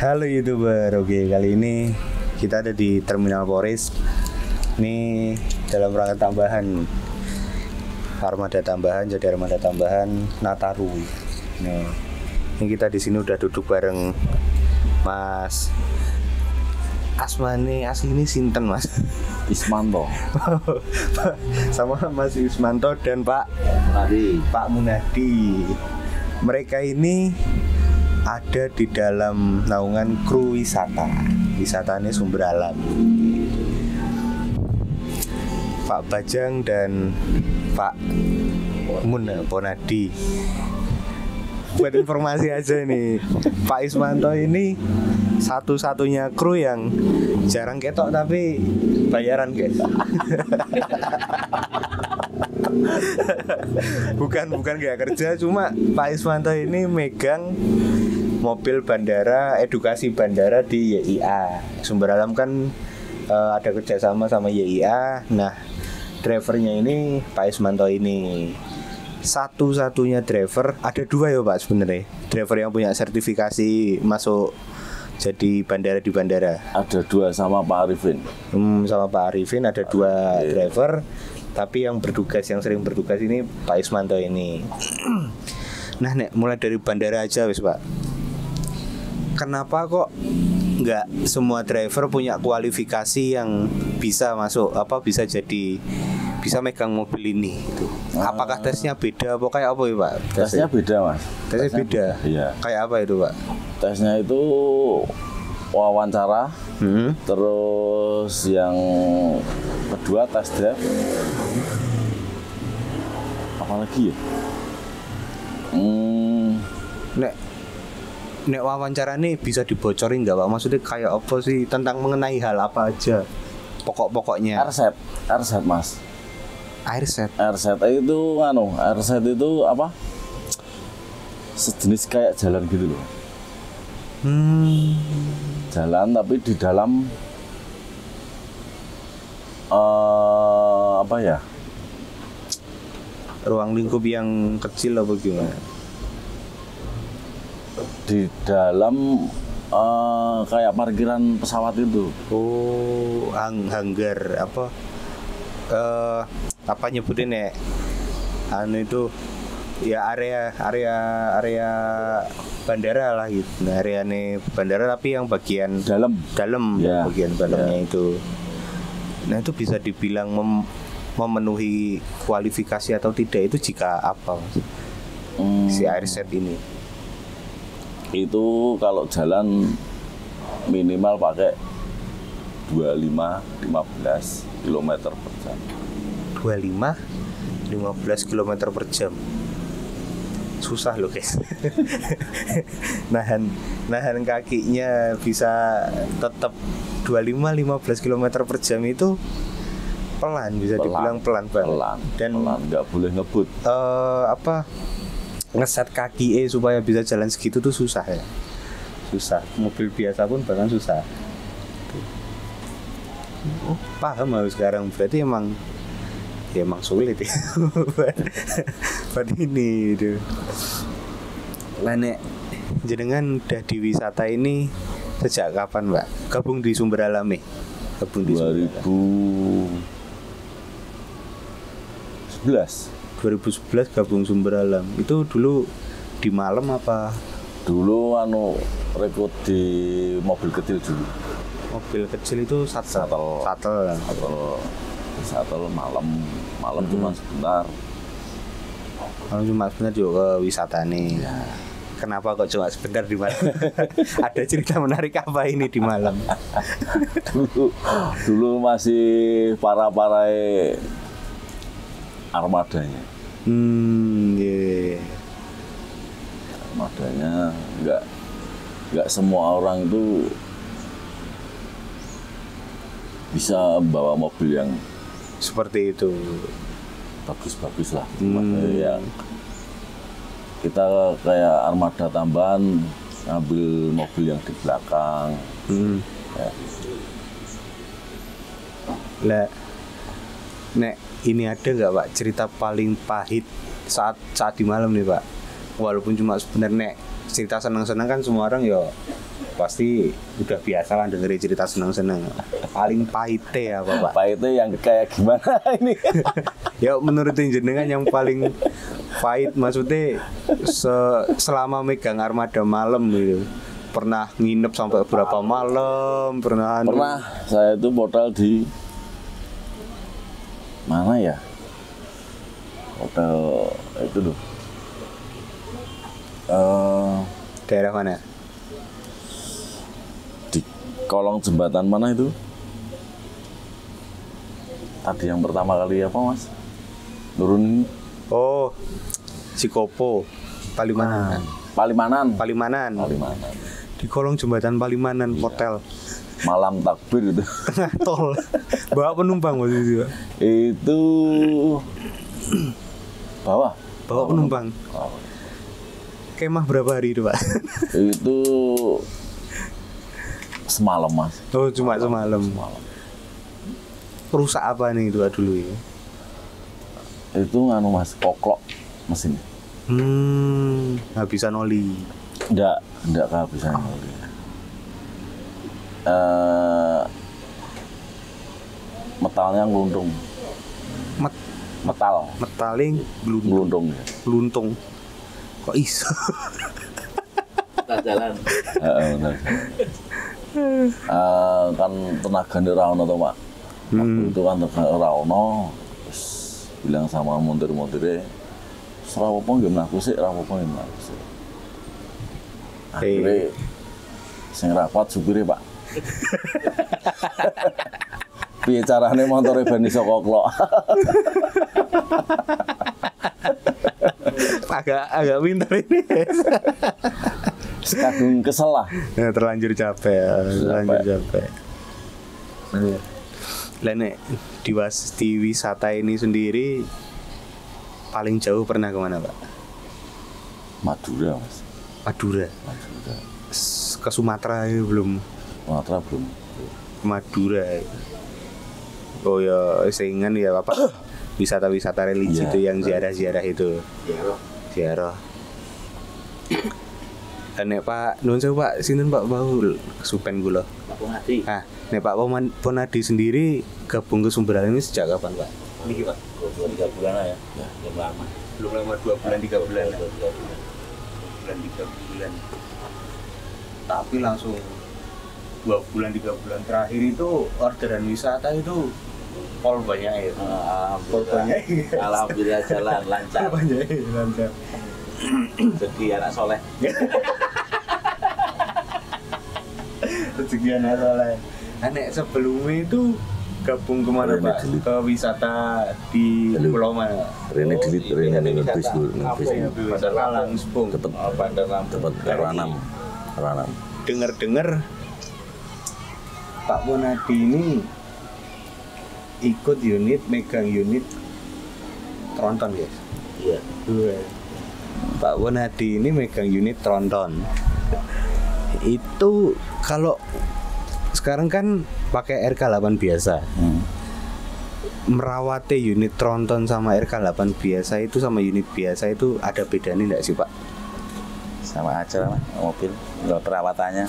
Halo YouTuber, oke kali ini kita ada di Terminal Polres. Ini dalam rangka tambahan armada tambahan Nataru. Nah, ini kita di sini udah duduk bareng Mas Asmane, asli ini sinten Mas? Ismanto. Sama Mas Ismanto dan Pak Munadi. Mereka ini ada di dalam naungan kru wisatanya sumber alam. Pak Bajang dan Pak Munadi. Buat informasi aja nih, Pak Ismanto ini satu-satunya kru yang jarang ketok tapi bayaran guys. bukan gak kerja, cuma Pak Ismanto ini megang mobil bandara, edukasi bandara di YIA. Sumber Alam kan ada kerjasama sama YIA. Nah, drivernya ini Pak Ismanto ini. Satu-satunya driver, ada dua ya Pak sebenarnya. Driver yang punya sertifikasi masuk jadi bandara di bandara. Ada dua sama Pak Arifin. Sama Pak Arifin ada dua driver. Tapi yang sering bertugas ini Pak Ismanto ini. Nah, mulai dari bandara aja wis Pak. Kenapa kok nggak semua driver punya kualifikasi yang bisa masuk bisa megang mobil ini gitu. Apakah tesnya beda apa kayak apa ya Pak? Tesnya beda Mas. Tesnya beda? Iya. Kayak apa itu Pak? Tesnya itu wawancara, terus yang kedua tes drive. Apalagi ya? Nek wawancara nih bisa dibocorin nggak Pak? Maksudnya kayak apa sih, tentang mengenai hal apa aja? Pokoknya. Airset Mas. Airset itu apa? Sejenis kayak jalan gitu loh. Jalan tapi di dalam apa ya? Ruang lingkup yang kecil apa gimana? Di dalam kayak parkiran pesawat itu. Oh, hanggar apa? Apa nyebutin ya? Itu ya area bandara lah gitu. Nah, area nih bandara tapi yang bagian dalam ya, bagian dalamnya ya. Itu. Nah, itu bisa dibilang memenuhi kualifikasi atau tidak itu jika apa Mas? Si Airset ini. Itu kalau jalan minimal pakai 15 km per jam. 15 km per jam. Susah loh guys. nahan kakinya bisa tetap 15 km per jam itu pelan, bisa dibilang pelan banget. Dan nggak boleh ngebut. Ngeset kaki supaya bisa jalan segitu tuh susah ya. Susah. Mobil biasa pun bahkan susah. Oh, paham harus sekarang, berarti emang sulit ya. buat ini itu. Nek jenengan udah di wisata ini sejak kapan Mbak? Gabung di Sumber Alam nih? Gabung di 2011 gabung Sumber Alam. Itu dulu di malam apa? Dulu rekrut di mobil kecil dulu. Mobil kecil itu shuttle malam cuma sebentar. Kalau cuma sebentar juga ke wisata nih. Ya. Kenapa kok cuma sebentar di malam? Ada cerita menarik apa ini di malam? dulu masih para armadanya. Yeah. Armadanya nggak semua orang itu bisa bawa mobil yang seperti itu. Bagus-bagus lah. Ya, kita kayak armada tambahan ngambil mobil yang di belakang. Ya. Lah, nek ini ada nggak Pak cerita paling pahit saat di malam nih Pak? Walaupun cuma sebenarnya cerita senang-senang kan semua orang ya pasti udah biasa lah dengerin cerita seneng-seneng. Paling pahitnya apa, Pak? Pahitnya yang kayak gimana ini? Ya menurut jenengan yang paling pahit maksudnya selama megang armada malam gitu. Pernah nginep sampai berapa malam? Pernah saya itu modal di mana ya? Hotel itu loh. Daerah mana? Di kolong jembatan mana itu? Tadi yang pertama kali apa, Mas? Turun Oh, Cikopo, Palimanan. Palimanan. Palimanan. Di kolong jembatan Palimanan, hotel. Malam takbir itu. Tengah tol. Bawa penumpang waktu itu, Pak. Itu bawa Penumpang. Kemah berapa hari itu, Pak? Itu semalam, Mas. Oh, cuma semalam. Rusak apa nih itu Pak, dulu ya? Itu nganu, Mas, koklok mesin. Habisan oli. Enggak kehabisan oli. Metalnya ngeluntung. Metaling Ngeluntung ya. Luntung. Kok iso? Tak jalan. Benar. Kan tenaganya ra ono to, Pak. Waktu itu kan tenaga ra ono. Terus bilang sama montir-montirnya, "Serawopo nggih mlaku sik, rawopo nggih mlaku sik." Akhirnya sing rapat supire, Pak. Piye carane montore ben iso koklok? agak pintar ini. Sekadung kesel lah. Ya, terlanjur capek. Lah nek di wisata ini sendiri paling jauh pernah kemana, Pak? Madura, Mas. Madura. Ke Sumatera ya belum. Sumatera belum. Ke Madura. Oh ya, seingan ya Bapak. Wisata-wisata religi itu yang ziarah-ziarah itu. Ziarah. Nek Pak, nuwun sewu Pak, sinten Pak Baul kesupen kula. Pak Ponadi. Nah, nek Pak Ponadi sendiri gabung ke Sumber ini sejak kapan, Pak? Niki Pak, 2-3 bulan lah ya. Belum lama. Belum lama 2 bulan 3 bulan. 2 bulan. 2 bulan 3 bulan. Tapi langsung 2 bulan 3 bulan terakhir itu orderan wisata itu pol banyak ya. Alhamdulillah jalan lancar. Banyak lancar. Jadi anak soleh. Rezeki anak soleh. Nek sebelumnya itu gabung kemana Pak? Ke wisata di pulau mana? Rene dilit, Rene bis dulu. Wisata Langsung. Tempat Ranam. Dengar-dengar Pak Ponadi ini ikut megang unit tronton ya? Iya. Pak Ponadi ini megang unit tronton. Itu kalau sekarang kan pakai RK8 biasa. Merawati unit tronton sama RK8 biasa itu sama unit biasa itu ada bedanya enggak sih Pak? Sama aja lah, mobil. Enggak perawatannya.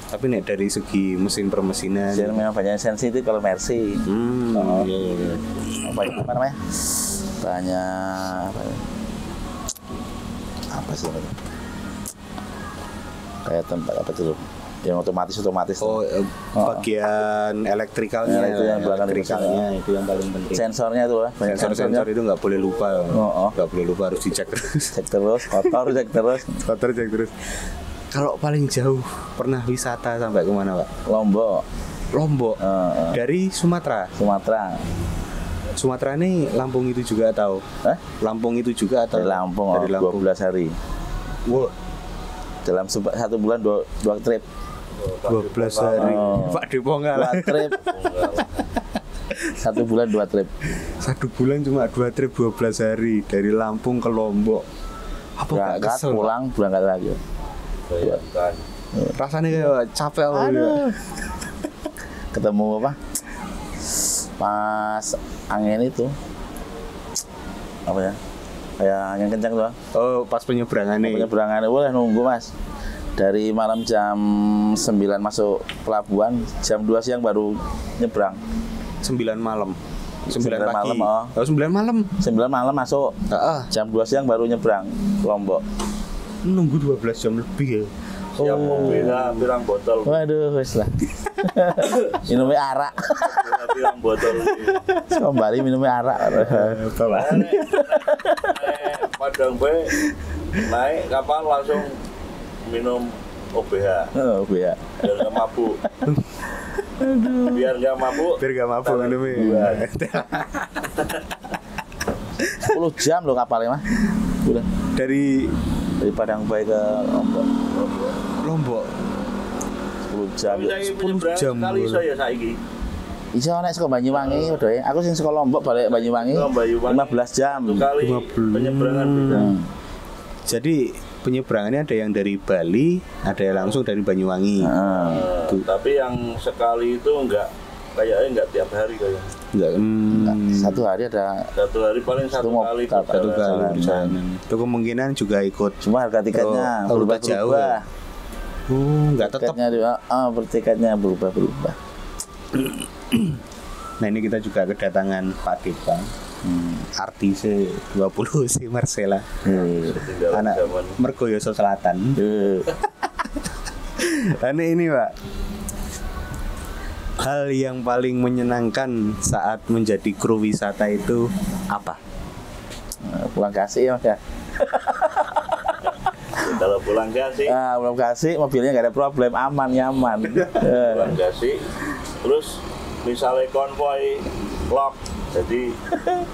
Tapi nek dari segi mesin permesinan Memang banyak sensitif kalau Mercy. Iya. Apa namanya? Banyak apa sih namanya? Kayak tempat apa tuh? Yang otomatis. Bagian elektrikalnya itu yang belakang itu yang paling penting. Sensornya itu lah. Sensor itu nggak boleh lupa. Nggak boleh lupa, harus dicek terus. Cek terus, cek terus. Kalau paling jauh pernah wisata sampai kemana Pak? Lombok. Dari Sumatera ini Lampung itu juga atau? Lampung itu juga atau? Dari Lampung. 12 hari. Wow. Dalam 1 bulan 2 trip. 12 hari. Pak Depo enggak? 2 trip. 1 bulan 2 trip. 1 bulan cuma 2 trip 12 hari dari Lampung ke Lombok. Apa enggak kesel? Pulang berangkat lagi. Bayangkan. Rasanya kayak capek gitu. Ketemu apa? Pas angin itu. Apa ya? Kayak angin kencang tuh. Oh, pas penyeberangan nih. Penyeberangan boleh nunggu Mas. Dari malam jam 9 masuk pelabuhan, jam 2 siang baru nyebrang. 9 malam. 9 9 pagi. malam, oh. Oh, 9 malam. 9 malam masuk, Heeh. jam 2 siang baru nyebrang ke Lombok. Nunggu 12 jam lebih ya. Siap membela pirang botol. Waduh, wes lah. Minumnya arak. Pirang botol. Kembali minumnya arak. Padang bae naik kapal langsung minum OBH Oh, ya. biar nggak mabuk. Biar nggak mabuk. Biar gak mabuk tangan minumnya. duluan. 10 jam loh kapalnya mah. Udah Dari dari Padang Bayi ke Lombok. Lombok. 10 jam. Tapi saya 10 menyeberang jam, sekali Bro. saya saiki. Iso nek saka Banyuwangi udah ya. Aku sing saka Lombok balik Banyuwangi Ke Banyuwangi. 15 jam. Satu kali 15. penyeberangan bisa. Jadi penyeberangannya ada yang dari Bali, ada yang langsung dari Banyuwangi. Heeh. Tapi yang sekali itu kayaknya enggak tiap hari kayaknya. Enggak, Satu hari ada, Satu hari paling satu Satu kali satu satu kali perjalanan. perjalanan. Itu kemungkinan juga ikut. cuma harga tiketnya Oh, berubah jauh berubah. ya? Enggak tetap. Tiketnya berubah berubah. Nah, ini kita juga kedatangan Pak Depa. Artis 20 si Marcella. Ketinggalan Anak zaman. Mergoyoso Selatan. Ini Pak. Hal yang paling menyenangkan saat menjadi kru wisata itu apa? Pulang kasih ya mas ya. Kalau pulang kasih, Pulang kasih mobilnya nggak ada problem, aman nyaman. pulang kasih, terus misalnya konvoy lock, jadi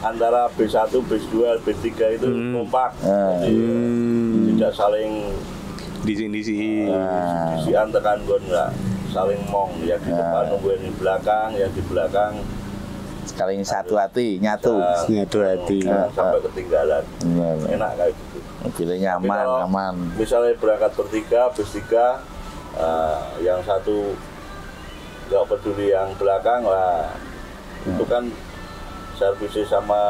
antara B1, B2, B3 itu kompak, jadi tidak saling Di sini. disian tekan gon nggak saling mong, yang di depan nunggu yang di belakang, yang di belakang Sekali ini satu hati nyatu. Nyatu hati. sampai ketinggalan. Benar. Enak kayak gitu. Mobilnya Tapi nyaman, kalau aman. misalnya berangkat bertiga, bis 3, yang satu nggak peduli yang belakang lah, itu kan servisnya sama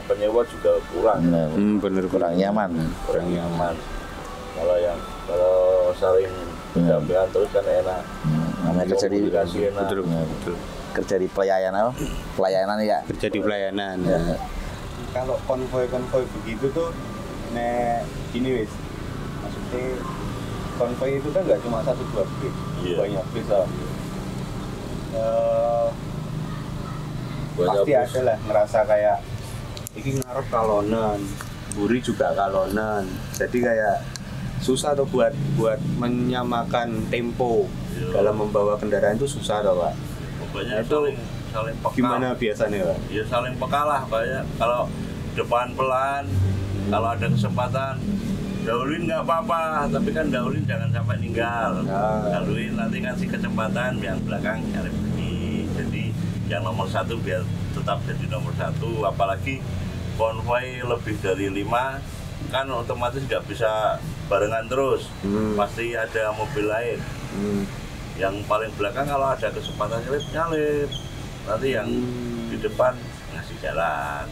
penyewa juga kurang. Benar. Bener Kurang nyaman. Kurang nyaman. Kalau saling berdampingan terus kan enak. Namanya kerja di Komunikasi enak. Betul. Ya. Betul. kerja di pelayanan apa? Pelayanan ya. Kerja di pelayanan. Ya. Kalau konvoy begitu tuh, gini wis, maksudnya konvoy itu kan nggak cuma 1-2 bis, Iya. banyak bis lah. Banyak Pasti bis. ada lah ngerasa kayak ini ngarep kalonan, buri juga kalonan, jadi kayak susah tuh buat menyamakan tempo Iya. dalam membawa kendaraan itu susah tuh Pak. Pokoknya Itu saling peka. Gimana biasanya Pak? Ya saling peka lah, banyak. Kalau depan pelan, kalau ada kesempatan dahuluin nggak apa-apa, tapi kan dahuluin jangan sampai ninggal. Dahuluin nanti kasih kesempatan yang belakang nyari begini. Jadi yang nomor 1 biar tetap jadi nomor 1. Apalagi konvoy lebih dari 5 kan otomatis nggak bisa barengan terus. Pasti ada mobil lain. Yang paling belakang kalau ada kesempatan nyalip nanti yang di depan ngasih jalan.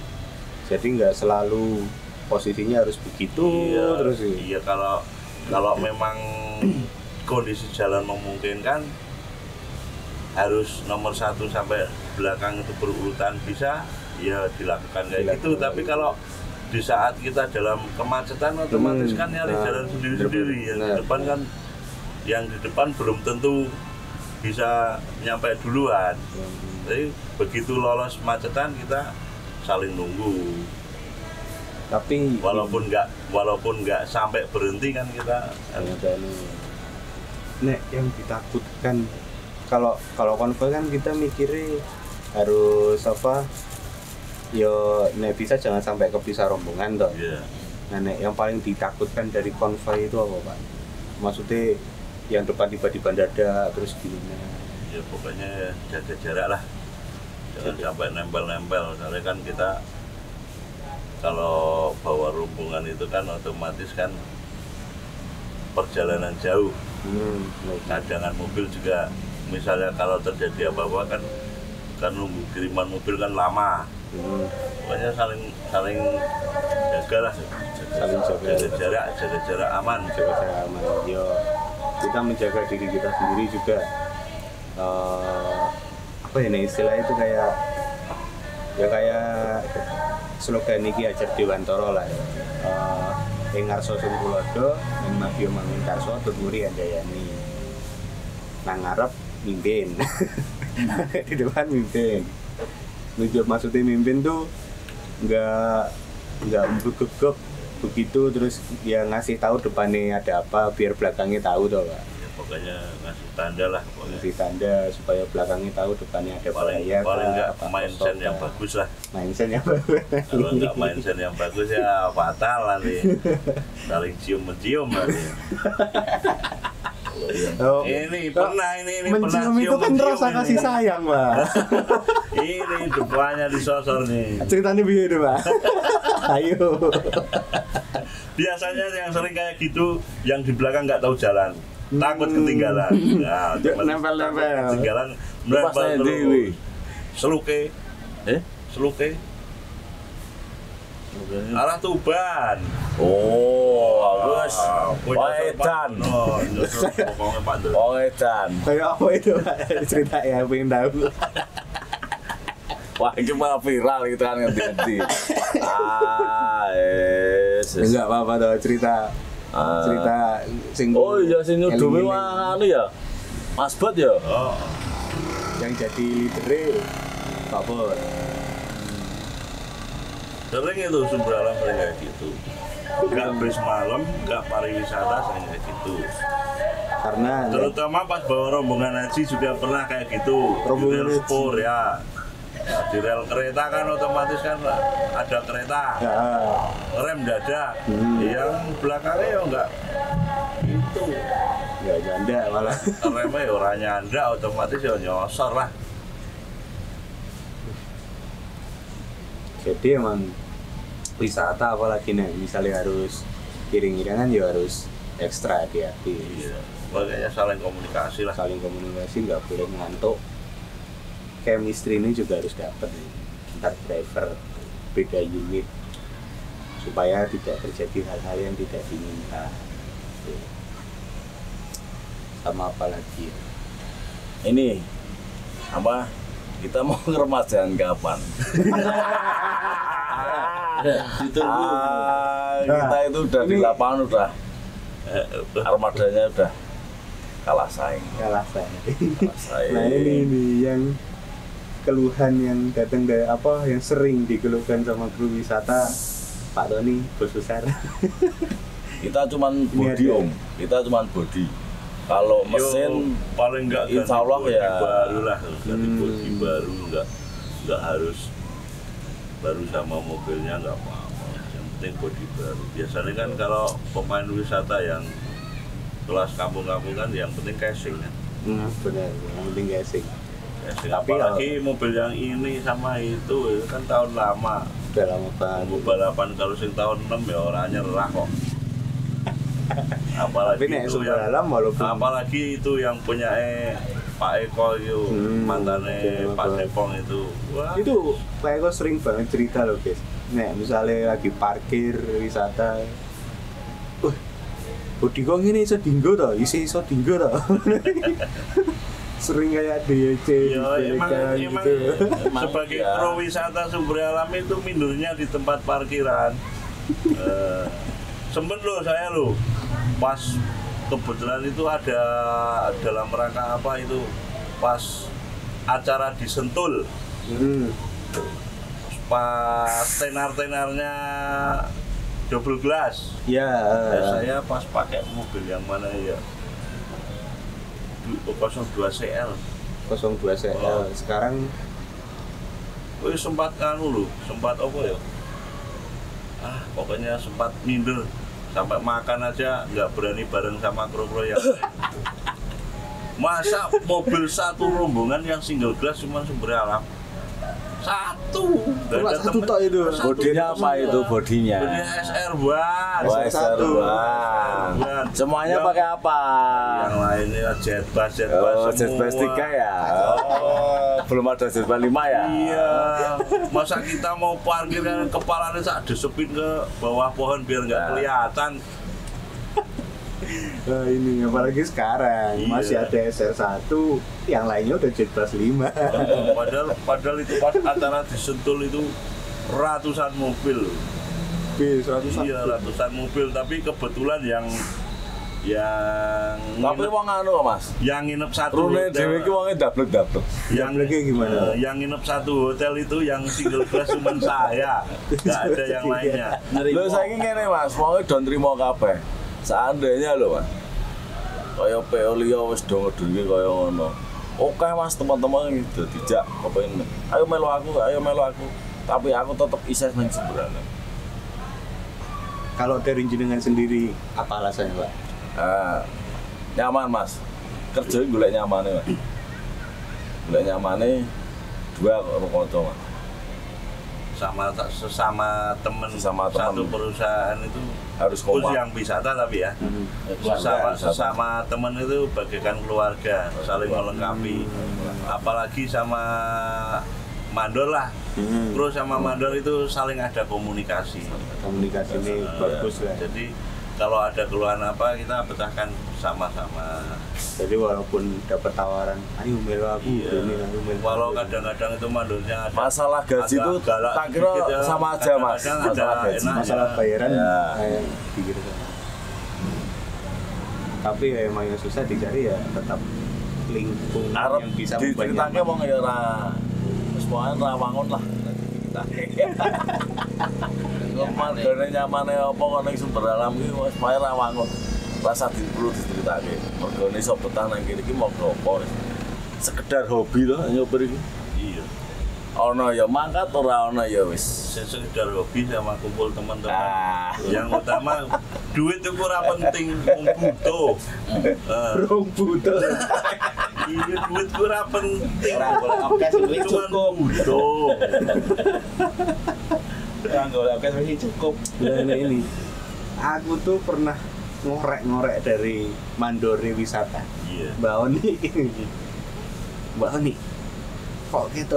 Jadi nggak selalu posisinya harus begitu terus ya. Iya, kalau memang kondisi jalan memungkinkan harus nomor 1 sampai belakang itu berurutan bisa ya dilakukan kayak gitu. Tapi kalau di saat kita dalam kemacetan otomatis kan nyari jalan sendiri-sendiri. Yang di depan belum tentu bisa nyampe duluan. Jadi begitu lolos macetan kita saling nunggu. Tapi Walaupun nggak sampai berhenti kan kita. yang ditakutkan kalau konvoy kan kita mikirnya harus apa? Yo, bisa jangan sampai kepisah rombongan toh. Iya. Nah, yang paling ditakutkan dari konvoy itu apa Pak? Maksudnya yang depan tiba-tiba dada terus gimana? Ya pokoknya jaga jarak lah. Jangan sampai nempel-nempel. Soalnya kan kita kalau bawa rombongan itu kan otomatis kan perjalanan jauh. Cadangan mobil juga misalnya kalau terjadi apa-apa kan nunggu kiriman mobil kan lama. Pokoknya saling jaga lah, Saling jaga jaga jarak aman. Jaga aman. Yo, kita menjaga diri kita sendiri juga. Apa ya nih istilahnya itu kayak slogan iki Ajar Dewantara lah. Ing ngarsa sing tulodo, ing madya mangun karsa tuturi andayani. Nang ngarep mimpin. Di depan mimpin. Maksudnya mimpin tuh nggak gegep begitu terus ya ngasih tahu depannya ada apa biar belakangnya tahu toh Pak. Ya, pokoknya ngasih tanda lah pokoknya. Ngasih tanda supaya belakangnya tahu depannya ada bahaya. Paling nggak mindset yang bagus lah. Mindset yang bagus. Kalau nggak mindset yang bagus ya fatal nanti. Saling cium-mencium nanti. Oh, ini pernah mencium itu kan rasa kasih sayang Pak. Ini depannya disosor nih. Ceritanya begini Pak. Ayo. Biasanya yang sering kayak gitu yang di belakang nggak tahu jalan, takut ketinggalan. Nah, nempel-nempel. Ketinggalan Pas saya dewi. Seluke. Seluke. Arah Tuban. Oh, bagus. Edan. Pokoknya Pak Dul. Edan. Kayak apa itu Pak? Cerita ya, pengen tahu. Wah, ini malah viral gitu kan ganti-ganti. Enggak apa-apa toh cerita. Cerita sing Oh iya sing nyudumi anu ya. Mas Bot ya. Oh. Yang jadi leader Pak Bot. Sering itu sumber alam sering kayak gitu. Enggak bis malam, enggak pariwisata sering kayak gitu. Karena Terutama pas bawa rombongan haji juga pernah kayak gitu. Rombongan Di rel haji. spur ya. Di rel kereta kan otomatis kan ada kereta. ya, Rem dadak. Yang belakangnya ya enggak itu. enggak janda malah. Remnya ya orang nyanda otomatis ya nyosor lah. Jadi emang wisata apalagi nih misalnya harus iring-iringan ya harus ekstra hati-hati. Iya. Makanya saling komunikasi lah. Saling komunikasi nggak boleh ngantuk. Chemistry ini juga harus dapat nih. Antar driver beda unit supaya tidak terjadi hal-hal yang tidak diinginkan. Sama apa lagi? Ini apa? Kita mau ngeremajan kapan? Kita itu udah di lapangan udah armadanya udah kalah saing. Kalah saya. Kalah saing. Nah ini yang keluhan yang datang dari apa yang sering dikeluhkan sama kru wisata Pak Tony bos besar. Kita cuman body ada. om, kita cuman body. Kalau mesin paling enggak insya Allah ya baru lah, ganti bodi baru enggak harus baru sama mobilnya enggak apa-apa. Yang penting bodi baru. Biasanya kan kalau pemain wisata yang kelas kampung-kampung kan yang penting casing kan. Benar, yang penting casing. Casing. Tapi Apalagi mobil yang ini sama itu kan tahun lama. Udah lama banget. Tunggu balapan kalau sing tahun 6 ya orangnya nyerah kok. Apalagi Tapi nek itu sumber yang alam walaupun apalagi itu yang punya Pak Eko itu mantannya betul, Pak betul. Depong itu. Wah, itu kayak kok sering banget cerita loh guys. Nek misalnya lagi parkir wisata, bodi kok ini iso dinggo toh, iso dinggo toh. Sering kayak DYC ya, emang gitu. sebagai ya. pro wisata sumber alam itu mindurnya di tempat parkiran. Sempat loh saya loh pas kebetulan itu ada dalam rangka apa itu pas acara di Sentul pas tenar-tenarnya double glass Ya, saya pas pakai mobil yang mana ya 02 CL 02 CL. Oh. Sekarang sempat loh sempat apa ya pokoknya sempat minder sampai makan aja nggak berani bareng sama kru-kru yang masa mobil satu rombongan yang single glass cuma sumber alam satu nggak cuma ada satu temen. tok itu. Satu bodinya apa semua. itu bodinya? Bodinya SR1 Wah, satu. SR1. Semuanya Yang- pakai apa? yang lainnya jet bus Oh, semua. jet bus 3 ya? Oh, belum ada jet bus 5 ya? Iya, masa kita mau parkir kan kepalanya sak disepin ke bawah pohon biar nggak kelihatan. Nah, ini apalagi sekarang Iya. masih ada SR1, yang lainnya udah Jet Plus 5. Padahal itu pas acara disentul itu ratusan mobil. Bis 100. Iya, ratusan mobil, tapi kebetulan yang Tapi wong anu Mas. yang nginep satu Rune dhewe iki wonge dablek-dablek. yang lagi gimana? yang nginep satu hotel itu yang single class cuma saya, nggak ada yang lainnya. Lho saiki ngene Mas, wonge do nrimo kabeh. Seandainya lho Mas. Kaya PO liya wis do ngedurke kaya ngono. Oke Mas, teman-teman itu dijak kepengin. Ayo melu aku. Tapi aku tetep isih nang Jemberana. Kalau dari jenengan sendiri apa alasannya, Pak? Nyaman Mas. Kerja golek nyamane Mas. Golek nyamane dua karo kanca Mas. Sesama temen satu perusahaan itu Harus khusus kompak. yang wisata tapi ya sesama temen itu bagaikan keluarga, saling melengkapi. Apalagi sama mandor lah. Terus sama mandor itu saling ada komunikasi. Komunikasi ini bagus lah. Jadi kalau ada keluhan apa kita pecahkan sama-sama. Jadi walaupun dapat tawaran, ayo melu aku, Iya. ini ayo melu. Walau kadang-kadang itu mandornya ada Masalah gaji itu agak galak tak kira sedikit ya. sama aja Mas. Kadang-kadang Masalah ada gaji. enak. masalah bayaran Ya. kayak pikir sama. Tapi ya emang yang susah dicari ya tetap lingkungan Arep yang bisa membuat diceritake nyaman. wong ya ora wis pokoke rawangun lah. Margane nyamane apa kok ning sumber alam iki wis pokoke rawangun. Rasa perlu diceritake. Mergane iso betah nang kene iki monggo apa. Sekedar hobi to nyopir iki. Iya. Ana ya mangkat ora ana ya wis. Sekedar hobi sama kumpul teman-teman. Ah. Yang utama duit itu ora penting, butuh. Rong butuh. Iya, duit itu ora penting. Oke, sebenarnya Cuman cukup. butuh. Oke, sebenarnya cukup. Nah, ini aku tuh pernah ngorek-ngorek dari mandori wisata. Iya. Mbak Oni, kok gitu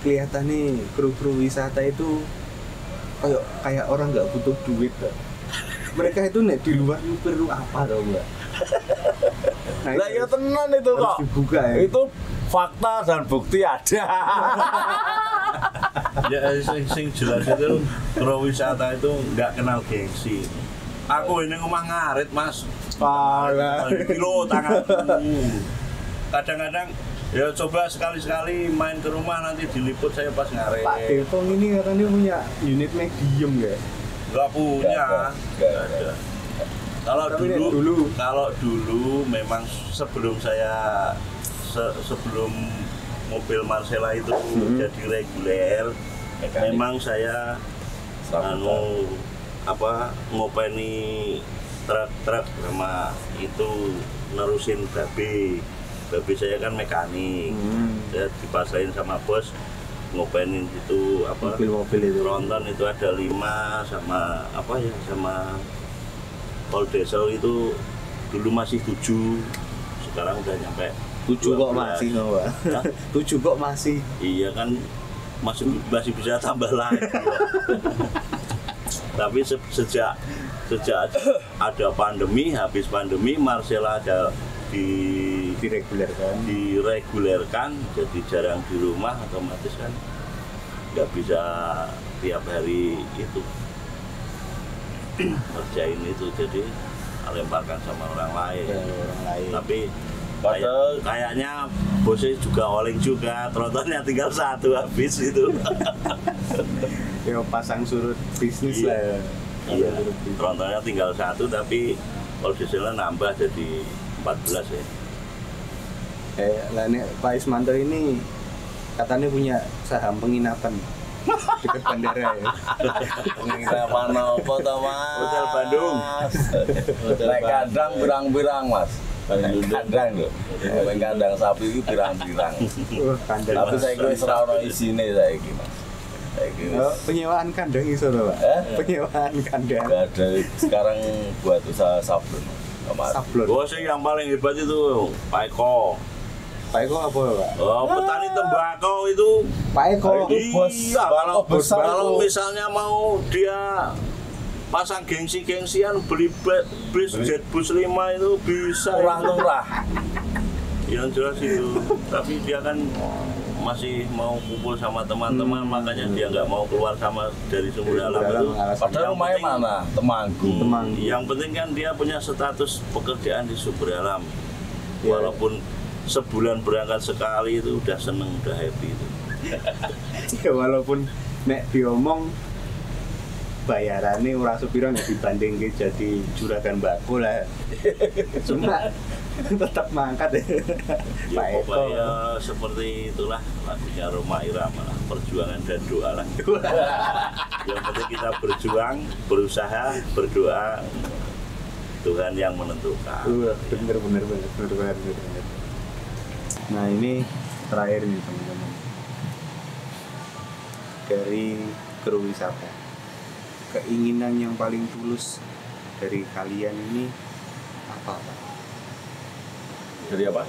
kelihatannya kru-kru wisata itu kayak orang nggak butuh duit tuh. Mereka itu nek di luar perlu apa tau Mbak? Nah, Lah ya tenan itu harus kok. dibuka ya. Itu fakta dan bukti ada. Ya sing jelas itu kru wisata itu nggak kenal gengsi. Aku ini rumah ngarit Mas. Parah. Kilo tanganku. Kadang-kadang ya coba sekali-sekali main ke rumah nanti diliput saya pas ngarit. Pak Depong ini katanya punya unit medium ya? Nggak punya. Nggak ada. Kalau Tapi dulu memang sebelum saya sebelum mobil Marcella itu jadi reguler, memang saya ngopeni truk sama itu nerusin babe saya kan mekanik. Saya dipasain sama bos ngopenin itu Mobil-mobil itu. tronton itu ada 5 sama sama Pol Diesel itu dulu masih 7, sekarang udah nyampe 7 kok 12. masih Mbak? 7 kok masih? Iya kan masih bisa tambah lagi. Tapi sejak ada pandemi, habis pandemi Marcella ada diregulerkan, jadi jarang di rumah, otomatis kan nggak bisa tiap hari itu ngerjain itu, jadi lemparkan sama orang lain. Tapi kayaknya bosnya juga oleng juga, trontonnya tinggal 1 habis itu. Ya pasang surut bisnis lah ya. Iya, trontonnya tinggal 1 tapi kalau dieselnya nambah jadi 14 ya. Lah nih Pak Ismanto ini katanya punya saham penginapan dekat bandara ya. Penginapan apa to Mas? Hotel Bandung. Nek kandang pirang-pirang Mas. Kandang lho. Nek kandang sapi iki pirang-pirang. Kandang. Tapi saiki wis ora ono isine saiki Mas. Saiki wis Penyewaan kandang iso to, Pak? Penyewaan kandang. enggak ada sekarang buat usaha sablon. Kemarin. Sablon. Bos yang paling hebat itu Pak Eko. Pak Eko apa ya, Pak? Oh, petani tembakau itu. Pak Eko Itu bos Iya, tembakau besar kalau itu. misalnya mau dia pasang gengsi-gengsian beli bis jet bus 5 itu bisa Murah. yang jelas itu. Tapi dia kan masih mau kumpul sama teman-teman, makanya dia nggak mau keluar sama dari Sumber Dalam itu. Padahal rumahnya mana? Temanggung. Yang penting kan dia punya status pekerjaan di Sumber Dalam. Ya. Walaupun sebulan berangkat sekali itu udah seneng, udah happy itu. Ya walaupun nek diomong bayarannya ora sepiro nek dibandingke jadi juragan mbako lah. Cuma tetap mangkat ya. Ya Pak Eko. pokoknya seperti itulah lagunya Rhoma Irama lah, perjuangan dan doa lah. Yang penting kita berjuang, berusaha, berdoa, Tuhan yang menentukan. Bener. Nah ini terakhir nih teman-teman, dari kru wisata, keinginan yang paling tulus dari kalian ini apa Pak? Dari apa?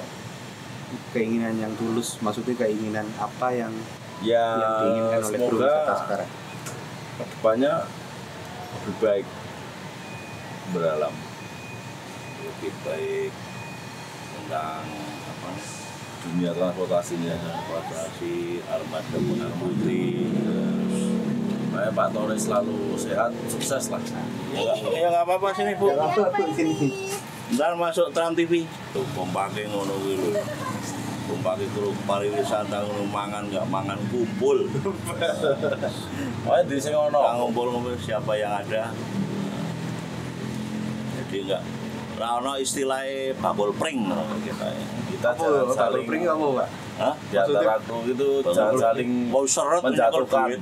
Keinginan yang tulus, maksudnya keinginan apa yang Ya, diinginkan oleh kru wisata semoga sekarang? kedepannya lebih baik beralam. Lebih baik tentang apa nih? Dunia transportasinya. Transportasi, armada putri. Makanya Pak Torres selalu sehat, sukses lah. Ya nggak apa-apa sini Bu. Sini. Ntar masuk Trans TV. Tuh kompake ngono kuwi lho. Kompake kru pariwisata ngono mangan nggak mangan kumpul. Oh, di sini Nggak ono. ngumpul-ngumpul siapa yang ada. Jadi nggak ono istilahnya bakul pring ngono kita. Kita jangan saling Pring kamu Pak? Hah? di antara kru itu jangan saling Mau seret menjatuhkan. duit.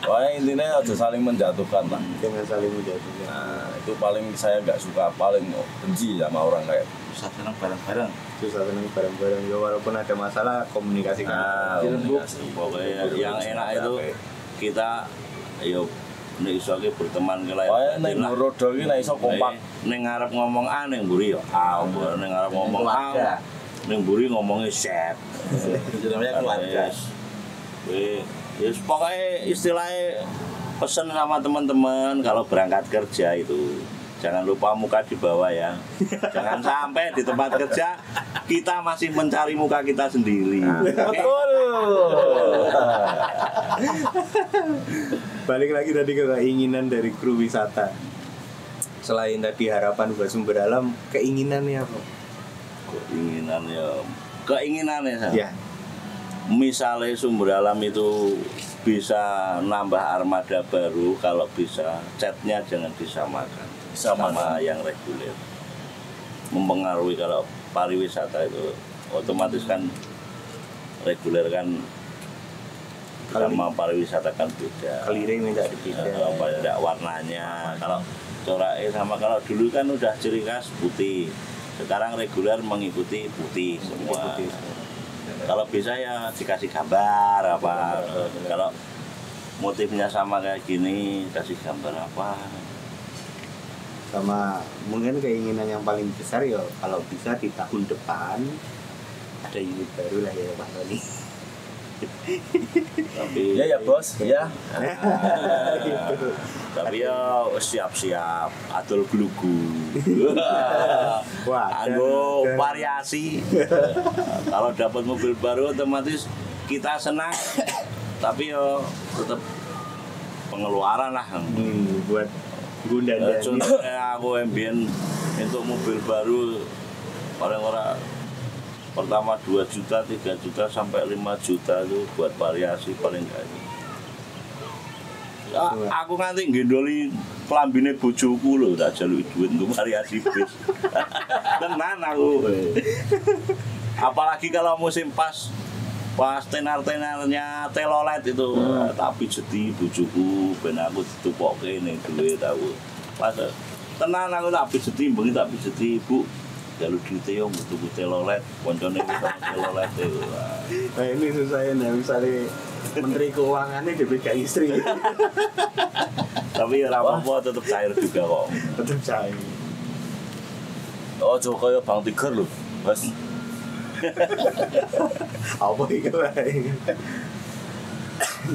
Pokoknya intinya aja saling menjatuhkan lah. Jangan saling menjatuhkan. Nah, itu paling saya nggak suka, paling benci sama orang kayak. Susah senang bareng-bareng. Susah senang bareng-bareng ya, walaupun ada masalah komunikasikan. Nah, komunikasi. Pokoknya yang enak itu kita ayo nek iso ki berteman ke lain. Pokoknya nek rodo iki nek iso kompak. Ning ngarep ngomong A ning mburi yo A, ning ngarep ngomong A. Ning mburi ngomongnya set. Itu namanya keluarga. Wis pokoknya istilahnya pesen sama teman-teman kalau berangkat kerja itu jangan lupa muka di bawah ya. Jangan sampai di tempat kerja kita masih mencari muka kita sendiri. Betul. Balik lagi tadi ke keinginan dari kru wisata. Selain tadi harapan buat Sumber Dalam, keinginannya apa? Keinginannya Ya, misalnya Sumber Dalam itu bisa nambah armada baru, kalau bisa catnya jangan disamakan sama yang reguler. Mempengaruhi kalau pariwisata itu otomatis kan reguler kan sama pariwisata kan beda. keliring minta dipindah. Beda warnanya. Kalau coraknya sama kalau dulu kan udah ciri khas putih. Sekarang reguler mengikuti putih semua. Kalau bisa ya dikasih gambar apa. Kalau motifnya sama kayak gini kasih gambar apa. Sama mungkin keinginan yang paling besar ya kalau bisa di tahun depan ada unit baru lah ya Pak Tony. Tapi Ya bos, ya. Tapi ya siap-siap adol glugu. Wah, Anggo variasi. Kalau dapat mobil baru otomatis kita senang. Tapi yo tetap pengeluaran lah. Buat gundaan. Contohnya aku ambien untuk mobil baru paling orang pertama 2 juta, 3 juta sampai 5 juta itu buat variasi paling enggak. Ya, aku nganti ngendoli klambine bojoku lho tak jaluk duit untuk variasi bis. Tenan aku. Apalagi kalau musim pas tenar-tenarnya telolet itu tak pijeti bojoku ben aku ditupokke ning duit aku. Pas tenan aku tak pijeti bengi tak pijeti Bu. Jalur duite yo tuku telolet, koncone kita telolet itu. Nah ini susah ya, misalnya Menteri Keuangannya DPK istri. Tapi ya apa-apa tetap cair juga kok. Tetap cair. Oh, coba kayak Bang Tiger loh, Mas. Apa itu lah.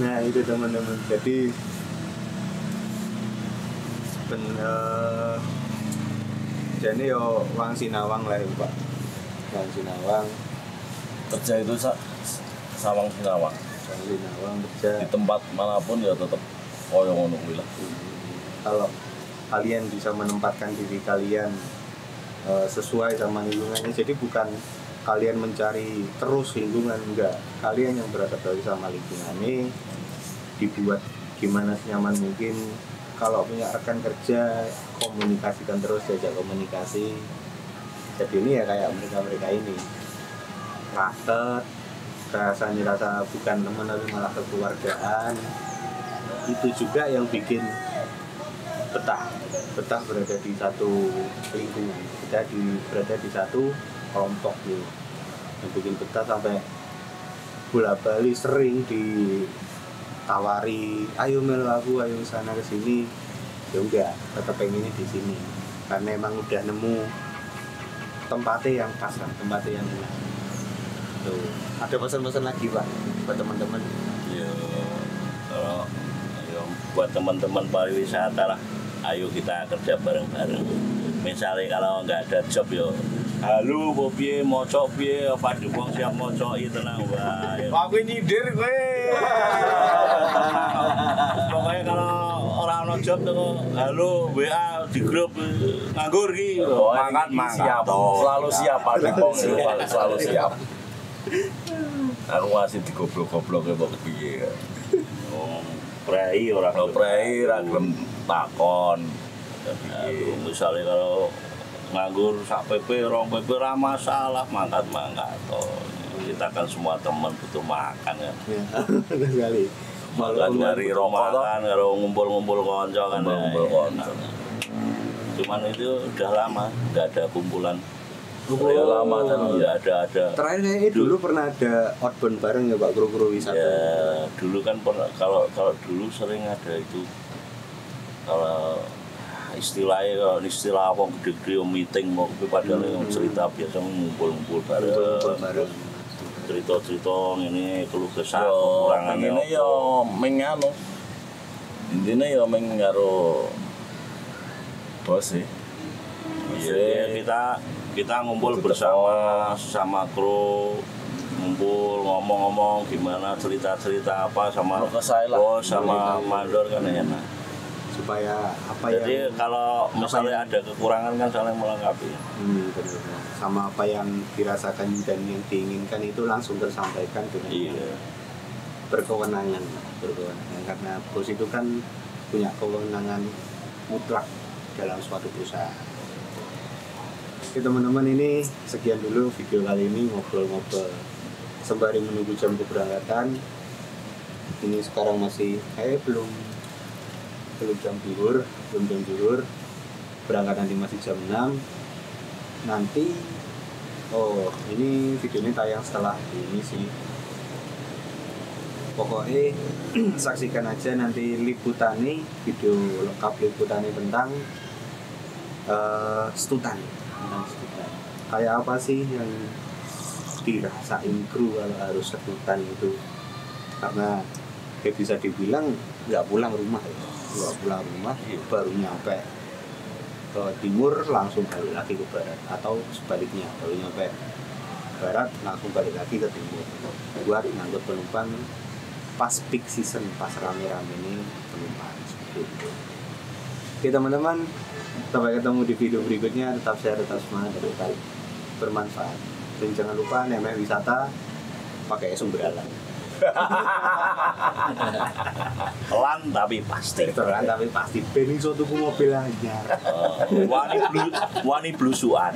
Nah itu teman-teman, jadi Jadi yo Wang Sinawang lah ya Pak. Wang Sinawang Kerja itu sawang sinawang. Wang Sinawang kerja. Di tempat manapun ya tetap koyo ngono kuwi lah. Kalau kalian bisa menempatkan diri kalian sesuai sama lingkungannya, jadi bukan kalian mencari terus lingkungan, enggak, kalian yang beradaptasi sama lingkungannya, dibuat gimana senyaman mungkin. Kalau punya rekan kerja, komunikasikan terus, diajak komunikasi. Jadi ini ya kayak mereka ini rasanya rasa bukan teman tapi malah kekeluargaan. Itu juga yang bikin betah berada di satu lingkungan, kita berada di satu kelompok nih, yang bikin betah sampai bola-bali sering ditawari, ayo melu aku, ayo sana ke sini, ya udah tetap pengennya di sini karena emang udah nemu tempatnya yang pas, tempatnya yang enak. Tuh, ada pesan-pesan lagi Pak buat teman-teman? Ya, kalau buat teman-teman pariwisata lah, ayo kita kerja bareng-bareng. Misalnya kalau nggak ada job yo, halo piye moco piye apa wong siap moco itu tenang wae. Aku nyindir kowe. Pokoknya kalau orang no job tuh halo WA di grup nganggur ki. Makan siap. Selalu siap Pak Depong, selalu siap. Aku masih digoblok-goblok kok piye. Prei orang Prei ra gelem takon. Misalnya kalau nganggur sak PP, rong PP ra masalah, mangkat-mangkat toh. Kita kan semua teman butuh makan kan. Ya, benar sekali. Makan dari rumah kan, kalau ngumpul-ngumpul konco kan. Ngumpul konco. Cuman itu udah lama, nggak ada kumpulan. Udah lama kan nggak ada. Terakhir kayaknya dulu pernah ada outbound bareng ya Pak, guru-guru wisata. Ya, dulu kan pernah, kalau dulu sering ada itu. Kalau istilahnya kalau istilah apa gede-gede meeting mau padahal yang cerita biasa ngumpul-ngumpul bareng. Cerita-cerita ini keluh kesah kekurangan ini yo mengano. Intine yo meng karo bos sih. Iya, kita ngumpul bersama sama kru, ngumpul ngomong-ngomong gimana cerita-cerita apa sama bos sama mandor kan enak. Supaya apa jadi yang kalau misalnya ada kekurangan kan saling melengkapi. Benar. Sama apa yang dirasakan dan yang diinginkan itu langsung tersampaikan dengan berkewenangan karena bos itu kan punya kewenangan mutlak dalam suatu perusahaan. Oke teman-teman, ini sekian dulu video kali ini ngobrol-ngobrol sembari menunggu jam keberangkatan. Ini sekarang masih belum jam zuhur, berangkat nanti masih jam 6. Nanti ini video ini tayang setelah ini sih. Pokoknya saksikan aja nanti liputannya, video lengkap liputannya tentang stutan. Kayak apa sih yang dirasain kru kalau harus stutan itu, karena kayak bisa dibilang nggak pulang rumah baru nyampe ke timur langsung balik lagi ke barat, atau sebaliknya baru nyampe barat langsung balik lagi ke timur buat ngangkut penumpang pas peak season, pas rame-rame ini penumpang seperti itu. Oke teman-teman, sampai ketemu di video berikutnya. Tetap share, tetap semangat, tetap bermanfaat, dan jangan lupa namanya wisata pakai sumber alam. Pelan tapi pasti. Ben iso tuku mobil anyar. Wani blusuan.